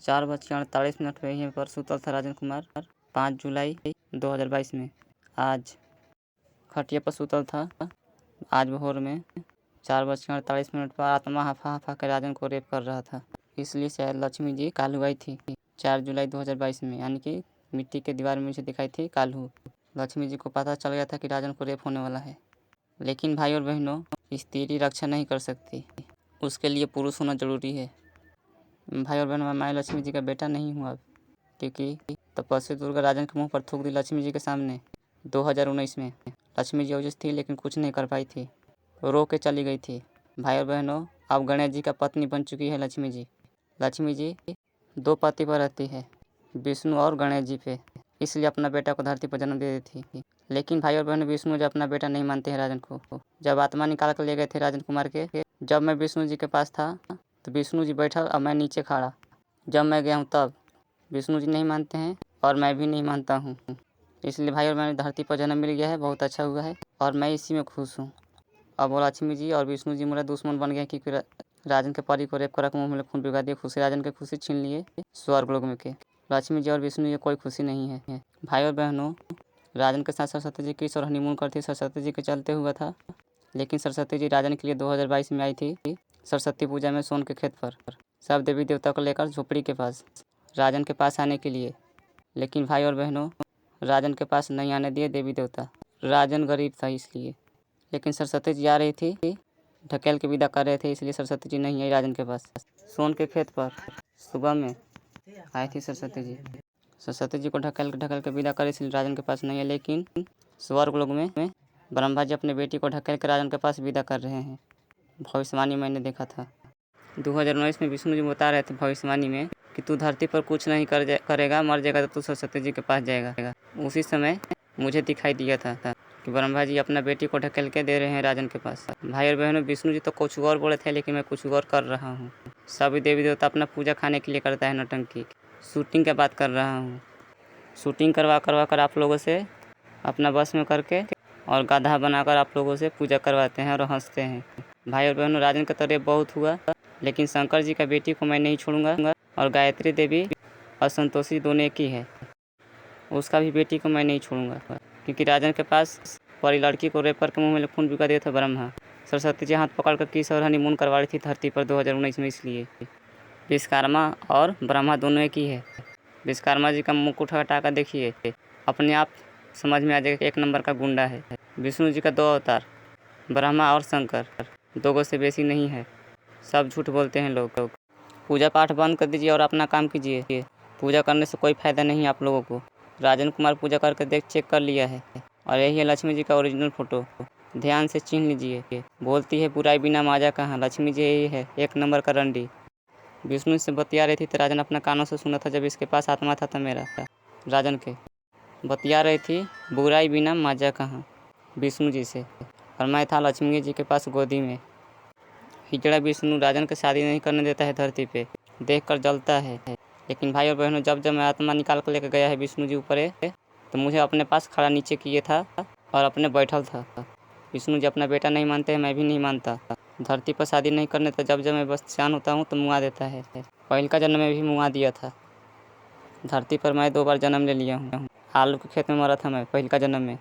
4:48 पे यहीं पर सुतल था राजन कुमार 5 जुलाई 2022 में। आज खटिया पर सुतल था। आज भोर में 4:48 पर आत्मा हाफा हाफा के राजन को रेप कर रहा था। इसलिए शायद लक्ष्मी जी काल्हू आई थी 4 जुलाई 2022 में, यानी कि मिट्टी के दीवार में मुझे दिखाई थी काल्हू। लक्ष्मी जी को पता चल गया था कि राजन को रेप होने वाला है। लेकिन भाई और बहनों, स्त्री रक्षा नहीं कर सकती, उसके लिए पुरुष होना जरूरी है। भाई और बहनों, मैं लक्ष्मी जी का बेटा नहीं हूँ अब, क्योंकि तपस्वी दुर्गा राजन के मुंह पर थूक दी लक्ष्मी जी के सामने 2019 में। लक्ष्मी जी ओजस थी लेकिन कुछ नहीं कर पाई थी, रो के चली गई थी। भाई और बहनों, अब गणेश जी का पत्नी बन चुकी है लक्ष्मी जी। लक्ष्मी जी 2 पति पर रहती है, विष्णु और गणेश जी पे, इसलिए अपना बेटा को धरती पर जन्म दे दी थी। लेकिन भाई और बहनों, विष्णु जी अपना बेटा नहीं मानते हैं राजन को। जब आत्मा निकाल कर ले गए थे राजन कुमार के, जब मैं विष्णु जी के पास था तो विष्णु जी बैठा और मैं नीचे खड़ा। जब मैं गया हूँ तब विष्णु जी नहीं मानते हैं और मैं भी नहीं मानता हूँ। इसलिए भाई और बहनों, धरती पर जन्म मिल गया है, बहुत अच्छा हुआ है और मैं इसी में खुश हूँ। अब वो लक्ष्मी जी और विष्णु जी मेरा दुश्मन बन गए, क्योंकि राजन के परी को रेप करा के मुँह में खून पिघला दिए। खुशी राजन के खुशी छीन लिए स्वर्ग लोक में के। लक्ष्मी जी और विष्णु जी कोई खुशी नहीं है। भाई और बहनों, राजन के साथ सरस्वती जी की और हनीमून करती सरस्वती जी के चलते हुआ था। लेकिन सरस्वती जी राजन के लिए 2022 में आई थी सरस्वती पूजा में सोन के खेत पर, सब देवी देवता को लेकर झोपड़ी के पास राजन के पास आने के लिए। लेकिन भाई और बहनों, राजन के पास नहीं आने दिए देवी देवता, राजन गरीब था इसलिए। लेकिन सरस्वती जी आ रही थी, ढकेल के विदा कर रहे थे, इसलिए सरस्वती जी नहीं आई राजन के पास। सोन के खेत पर सुबह में आई थी सरस्वती जी। सरस्वती जी को ढकेल के विदा करे, इसलिए राजन के पास नहीं है। लेकिन स्वर्ग लोक में ब्रह्मा जी अपने बेटी को ढकेल के राजन के पास विदा कर रहे हैं। भविष्यवाणी मैंने देखा था 2019 में। विष्णु जी बता रहे थे भविष्यवाणी में कि तू धरती पर कुछ नहीं करेगा, मर जाएगा तो तू सरस्वती जी के पास जाएगा। उसी समय मुझे दिखाई दिया था कि ब्रह्मा जी अपना बेटी को ढकेल के दे रहे हैं राजन के पास। भाई और बहनों, विष्णु जी तो कुछ और बोले थे, लेकिन मैं कुछ और कर रहा हूँ। सभी देवी देवता अपना पूजा खाने के लिए करता है नौटंकी। शूटिंग की बात कर रहा हूँ, शूटिंग करवा कर आप लोगों से अपना बस में करके और गधा बनाकर आप लोगों से पूजा करवाते हैं और हंसते हैं। भाई और बहनों, राजन का तो रेप बहुत हुआ, लेकिन शंकर जी का बेटी को मैं नहीं छोड़ूंगा। और गायत्री देवी और संतोषी दोनों एक ही है, उसका भी बेटी को मैं नहीं छोड़ूंगा। क्योंकि राजन के पास परी लड़की को रेप करके मुँह में खून पिघला दिया था ब्रह्मा। सरस्वती जी हाथ पकड़ कर किस और हनीमून करवा रही थी धरती पर 2019 में। इसलिए विश्वकर्मा और ब्रह्मा दोनों एक ही है। विश्वकर्मा जी का मुकुट हटा कर देखिए, अपने आप समझ में आ जाएगा, एक नंबर का गुंडा है। विष्णु जी का 2 अवतार, ब्रह्मा और शंकर, 2 से बेसी नहीं है। सब झूठ बोलते हैं लोग। पूजा पाठ बंद कर दीजिए और अपना काम कीजिए। पूजा करने से कोई फ़ायदा नहीं आप लोगों को। राजन कुमार पूजा करके चेक कर लिया है, और यही है लक्ष्मी जी का ओरिजिनल फ़ोटो। ध्यान से चिन्ह लीजिए। बोलती है बुराई बिना माजा कहाँ, लक्ष्मी जी यही है, एक नंबर का रंडी। विष्णु से बतिया रही थी तो राजन अपना कानों से सुना था, जब इसके पास आत्मा था मेरा राजन के। बतिया रही थी बुराई बिना माजा कहाँ, विष्णु जी से, और मैं था लक्ष्मी जी के पास गोदी में। हिजड़ा विष्णु राजन की शादी नहीं करने देता है धरती पे, देखकर जलता है। लेकिन भाई और बहनों, जब मैं आत्मा निकाल कर लेकर गया है विष्णु जी ऊपर तो मुझे अपने पास खड़ा नीचे किए था और अपने बैठल था। विष्णु जी अपना बेटा नहीं मानते हैं, मैं भी नहीं मानता। धरती पर शादी नहीं करने तो जब मैं बस चान होता हूँ तो मुआ देता है। पहल का जन्म में भी मुआ दिया था। धरती पर मैं 2 बार जन्म ले लिया हूँ। आलू के खेत में मरा था मैं पहल का जन्म में,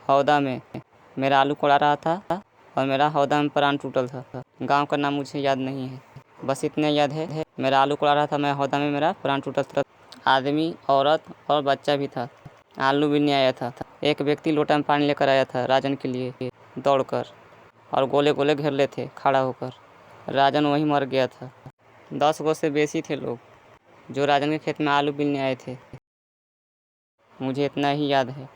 हौदा में मेरा आलू कोड़ा रहा था और मेरा हौदा में प्राण टूटल था। गांव का नाम मुझे याद नहीं है, बस इतने याद है मेरा आलू कोड़ा रहा था, मैं हौदा में मेरा प्राण टूटल था। आदमी, औरत और बच्चा भी था। आलू भी नहीं आया था। एक व्यक्ति लोटा में पानी लेकर आया था राजन के लिए दौड़कर, और गोले गोले घेर ले थे खड़ा होकर। राजन वहीं मर गया था। 10 गो से बेसी थे लोग जो राजन के खेत में आलू बिनने आए थे, मुझे इतना ही याद है।